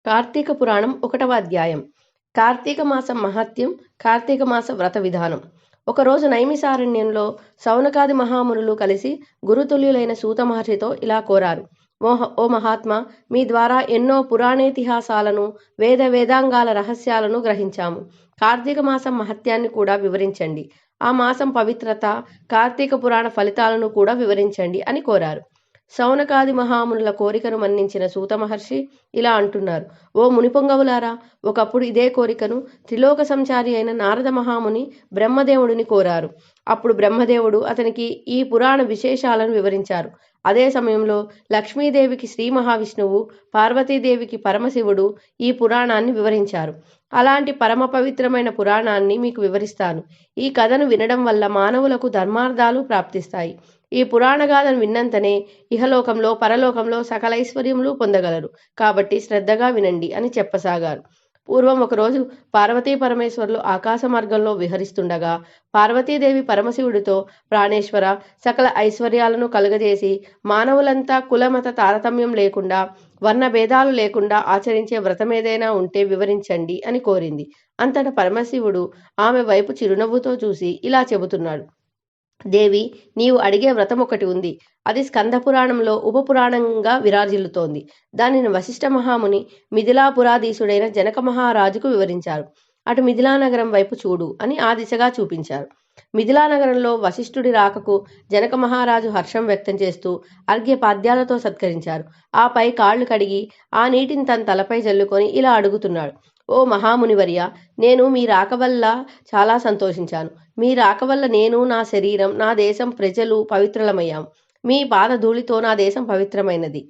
కార్తీక పురాణం 1వ అధ్యాయం. కార్తీక మాసం మహాత్మ్యం. కార్తీక మాస వ్రత విధానం. ఒకరోజు నైమిసారణ్యంలో శౌనకాది మహామునులు కలిసి గురుతుల్యులైన సూత మహర్షితో ఇలా కోరారు. ఓ మహాత్మా, మీ ద్వారా ఎన్నో పురాణేతిహాసాలను, వేదాంగాల రహస్యాలను గ్రహించాము. కార్తీక మాసం మహత్యాన్ని కూడా వివరించండి. ఆ మాసం పవిత్రత, కార్తీక పురాణ ఫలితాలను కూడా వివరించండి అని కోరారు. శౌనకాది మహామునుల కోరికను మన్నించిన సూత మహర్షి ఇలా అంటున్నారు. ఓ మునిపొంగవులారా, ఒకప్పుడు ఇదే కోరికను త్రిలోక సంచారి అయిన నారద మహాముని బ్రహ్మదేవుడిని కోరారు. అప్పుడు బ్రహ్మదేవుడు అతనికి ఈ పురాణ విశేషాలను వివరించారు. అదే సమయంలో లక్ష్మీదేవికి శ్రీ మహావిష్ణువు, పార్వతీదేవికి పరమశివుడు ఈ పురాణాన్ని వివరించారు. అలాంటి పరమ పవిత్రమైన పురాణాన్ని మీకు వివరిస్తాను. ఈ కథను వినడం వల్ల మానవులకు ధర్మార్థాలు ప్రాప్తిస్తాయి. ఈ పురాణగాథను విన్నంతనే ఇహలోకంలో, పరలోకంలో సకల ఐశ్వర్యములు పొందగలరు. కాబట్టి శ్రద్ధగా వినండి అని చెప్పసాగారు. పూర్వం ఒకరోజు పార్వతీ పరమేశ్వరులు ఆకాశ మార్గంలో విహరిస్తుండగా పార్వతీదేవి పరమశివుడితో, ప్రాణేశ్వర, సకల ఐశ్వర్యాలను కలుగజేసి మానవులంతా కులమత తారతమ్యం లేకుండా, వర్ణ భేదాలు లేకుండా ఆచరించే వ్రతమేదైనా ఉంటే వివరించండి అని కోరింది. అంతటా పరమశివుడు ఆమె వైపు చిరునవ్వుతో చూసి ఇలా చెబుతున్నాడు. దేవి, నీవు అడిగే వ్రతం ఒకటి ఉంది. అది స్కంద పురాణంలో ఉపపురాణంగా విరాజిల్లుతోంది. దానిని వశిష్ఠ మహాముని మిథిలాపురాధీశుడైన జనక మహారాజుకు వివరించారు. అటు మిథిలా నగరం వైపు చూడు అని ఆ దిశగా చూపించారు. మిథిలా నగరంలో వశిష్ఠుడి రాకకు జనక మహారాజు హర్షం వ్యక్తం చేస్తూ అర్ఘ్యపాద్యాలతో సత్కరించారు. ఆపై కాళ్లు కడిగి ఆ నీటిని తన తలపై జల్లుకొని ఇలా అడుగుతున్నాడు. ఓ మహామునివర్య, నేను మీ రాక వల్ల చాలా సంతోషించాను. మీ రాక వల్ల నేను, నా శరీరం, నా దేశం, ప్రజలు పవిత్రులమయ్యాం. మీ పాదధూళితో నా దేశం పవిత్రమైనది.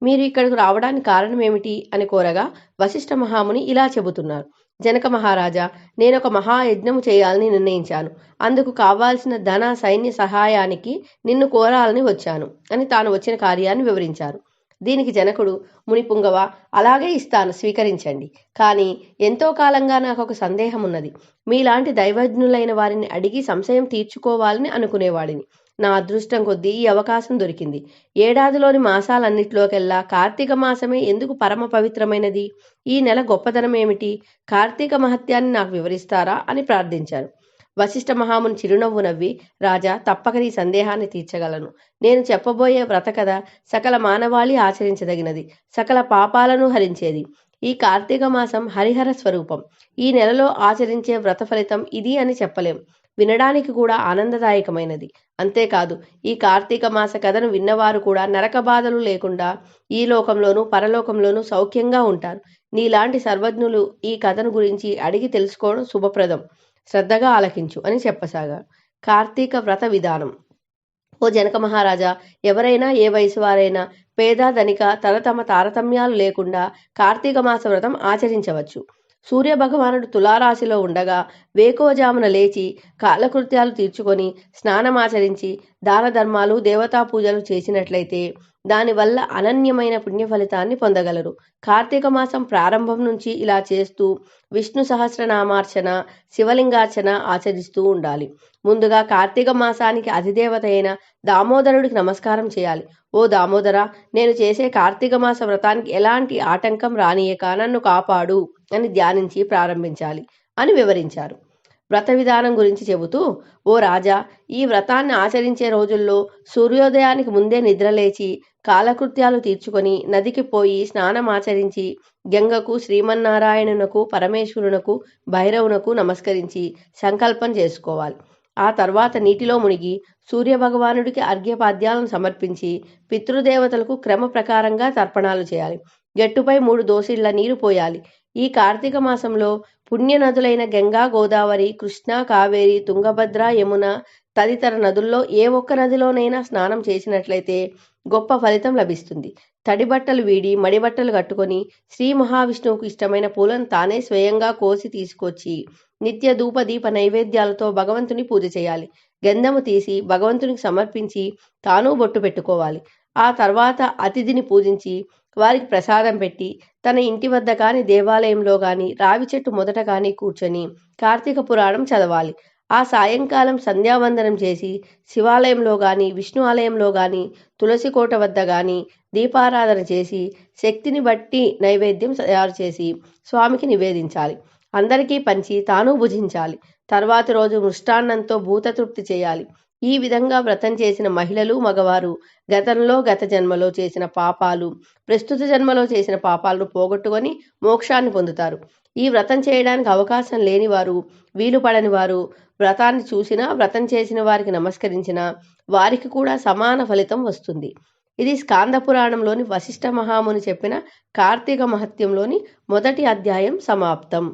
మీరు ఇక్కడకు రావడానికి కారణం ఏమిటి అని కోరగా వశిష్ఠ మహాముని ఇలా చెబుతున్నారు. జనక మహారాజా, నేనొక మహాయజ్ఞము చేయాలని నిర్ణయించాను. అందుకు కావాల్సిన ధన సైన్య సహాయానికి నిన్ను కోరాలని వచ్చాను అని తాను వచ్చిన కార్యాన్ని వివరించారు. దీనికి జనకుడు, మునిపుంగవ, అలాగే ఇస్తాను, స్వీకరించండి. కానీ ఎంతో కాలంగా నాకు ఒక సందేహం ఉన్నది. మీలాంటి దైవజ్ఞులైన వారిని అడిగి సంశయం తీర్చుకోవాలని అనుకునేవాడిని. నా అదృష్టం కొద్దీ ఈ అవకాశం దొరికింది. ఏడాదిలోని మాసాలన్నిటిలోకెల్లా కార్తీక మాసమే ఎందుకు పరమ పవిత్రమైనది? ఈ నెల గొప్పదనం ఏమిటి? కార్తీక మహత్యాన్ని నాకు వివరిస్తారా అని ప్రార్థించారు. వశిష్ఠ మహాముని చిరునవ్వు నవ్వి, రాజా, తప్పక నీ సందేహాన్ని తీర్చగలను. నేను చెప్పబోయే వ్రత కథ సకల మానవాళి ఆచరించదగినది, సకల పాపాలను హరించేది. ఈ కార్తీక మాసం హరిహర స్వరూపం. ఈ నెలలో ఆచరించే వ్రత ఫలితం ఇది అని చెప్పలేం. వినడానికి కూడా ఆనందదాయకమైనది. అంతేకాదు, ఈ కార్తీక మాస కథను విన్నవారు కూడా నరక బాధలు లేకుండా ఈ లోకంలోనూ పరలోకంలోనూ సౌఖ్యంగా ఉంటారు. నీలాంటి సర్వజ్ఞులు ఈ కథను గురించి అడిగి తెలుసుకోవడం శుభప్రదం. శ్రద్ధగా ఆలకించు అని చెప్పసాగారు. కార్తీక వ్రత విధానం. ఓ జనక మహారాజా, ఎవరైనా, ఏ వయసు వారైనా, పేద ధనిక తమ తారతమ్యాలు లేకుండా కార్తీక మాస వ్రతం ఆచరించవచ్చు. సూర్య భగవానుడు తులారాశిలో ఉండగా వేకోజామున లేచి కాలకృత్యాలు తీర్చుకొని స్నానమాచరించి దాన ధర్మాలు, దేవతా పూజలు చేసినట్లయితే దానివల్ల అనన్యమైన పుణ్య ఫలితాన్ని పొందగలరు. కార్తీక మాసం ప్రారంభం నుంచి ఇలా చేస్తూ విష్ణు సహస్రనామార్చన, శివలింగార్చన ఆచరిస్తూ ఉండాలి. ముందుగా కార్తీక మాసానికి అధిదేవత అయిన దామోదరుడికి నమస్కారం చేయాలి. ఓ దామోదర, నేను చేసే కార్తీక మాస వ్రతానికి ఎలాంటి ఆటంకం రానియక నన్ను కాపాడు అని ధ్యానించి ప్రారంభించాలి అని వివరించారు. వ్రత విధానం గురించి చెబుతూ, ఓ రాజా, ఈ వ్రతాన్ని ఆచరించే రోజుల్లో సూర్యోదయానికి ముందే నిద్రలేచి కాలకృత్యాలు తీర్చుకొని నదికి పోయి స్నానమాచరించి గంగకు, శ్రీమన్నారాయణునకు, పరమేశ్వరునకు, భైరవునకు నమస్కరించి సంకల్పం చేసుకోవాలి. ఆ తర్వాత నీటిలో మునిగి సూర్యభగవానుడికి అర్ఘ్యపాద్యాలను సమర్పించి పితృదేవతలకు క్రమ ప్రకారంగా తర్పణాలు చేయాలి. గట్టుపై 3 దోసిళ్ల నీరు పోయాలి. ఈ కార్తీక మాసంలో పుణ్య నదులైన గంగా, గోదావరి, కృష్ణ, కావేరి, తుంగభద్ర, యమున తదితర నదుల్లో ఏ ఒక్క నదిలోనైనా స్నానం చేసినట్లయితే గొప్ప ఫలితం లభిస్తుంది. తడి బట్టలు వీడి మడిబట్టలు కట్టుకొని శ్రీ మహావిష్ణువుకు ఇష్టమైన పూలను తానే స్వయంగా కోసి తీసుకొచ్చి నిత్య ధూప దీప నైవేద్యాలతో భగవంతుని పూజ చేయాలి. గంధము తీసి భగవంతునికి సమర్పించి తాను బొట్టు పెట్టుకోవాలి. ఆ తర్వాత అతిథిని పూజించి వారికి ప్రసాదం పెట్టి తన ఇంటి వద్ద కానీ, దేవాలయంలో కానీ, రావి చెట్టు మొదట కానీ కూర్చొని కార్తీక పురాణం చదవాలి. ఆ సాయంకాలం సంధ్యావందనం చేసి శివాలయంలో గాని, విష్ణు ఆలయంలో గాని, తులసి కోట వద్ద గాని, దీపారాధన చేసి శక్తిని బట్టి నైవేద్యం తయారు చేసి స్వామికి నివేదించాలి. అందరికీ పంచి తాను భుజించాలి. తర్వాతి రోజు మృష్టాన్నంతో భూతతృప్తి చేయాలి. ఈ విధంగా వ్రతం చేసిన మహిళలు, మగవారు గత జన్మలో చేసిన పాపాలు, ప్రస్తుత జన్మలో చేసిన పాపాలను పోగొట్టుకొని మోక్షాన్ని పొందుతారు. ఈ వ్రతం చేయడానికి అవకాశం లేని వారు, వీలు పడని వారు వ్రతాన్ని చూసినా, వ్రతం చేసిన వారికి నమస్కరించినా వారికి కూడా సమాన ఫలితం వస్తుంది. ఇది స్కాంద పురాణంలోని వశిష్ఠ మహాముని చెప్పిన కార్తీక మహత్యంలోని మొదటి అధ్యాయం సమాప్తం.